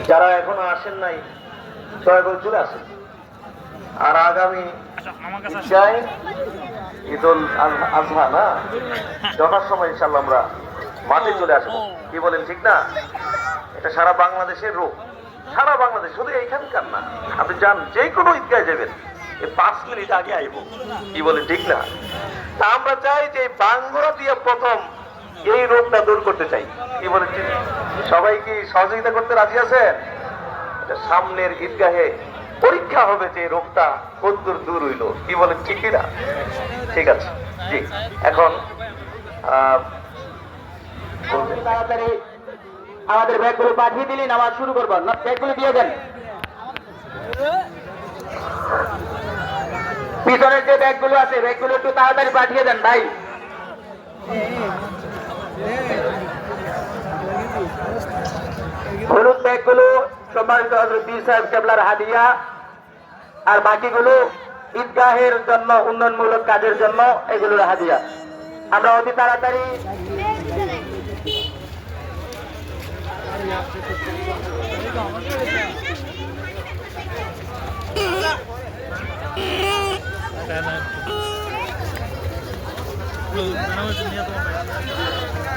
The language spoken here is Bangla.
যারা এখনো আসেন নাই দয়া করে চলে আসেন। আর আগামী ঈদুল আজহা না, যথার সময় ইনশাল্লাহ আমরা মাঠে চলে আসবো। কি বলেন, ঠিক না? এটা সারা বাংলাদেশের রূপ, সারা বাংলাদেশ, শুধু এইখানকার না। আপনি যান, যে কোনো ঈদগায় যাবেন, এই 5 মিনিট আগে আইব। কি বলেন, ঠিক না? তা আমরা চাই যে বাঙ্গুরা দিয়ে প্রথম এই রোগটা দূর করতে চাই। কি বলেন, ঠিক? সবাই কি সহযোগিতা করতে রাজি আছেন? সামনের ঈদগাহে পরীক্ষা হবে যে রোগটা কতদূর দূর হইল। কি বলেন, ঠিক না? ঠিক আছে, জি। এখন তাড়াতাড়ি আমাদের ব্যাগগুলো পাঠিয়ে দিলি, নামাজ শুরু করবো না, ব্যাগগুলো দিয়ে দেন। পিছনের যে ব্যাগগুলো আছে, ব্যাগগুলো একটু তাড়াতাড়ি পাঠিয়ে দেন ভাই। হলুদ ব্যাগগুলো সম্মানিত হযরত পীর সাহেব কেবলার হাদিয়া, আর বাকিগুলো ঈদগাহের জন্য, উন্নয়নমূলক কাজের জন্য এগুলোর হাদিয়া। আমরা অতি তাড়াতাড়ি Belum, karena masih niat mau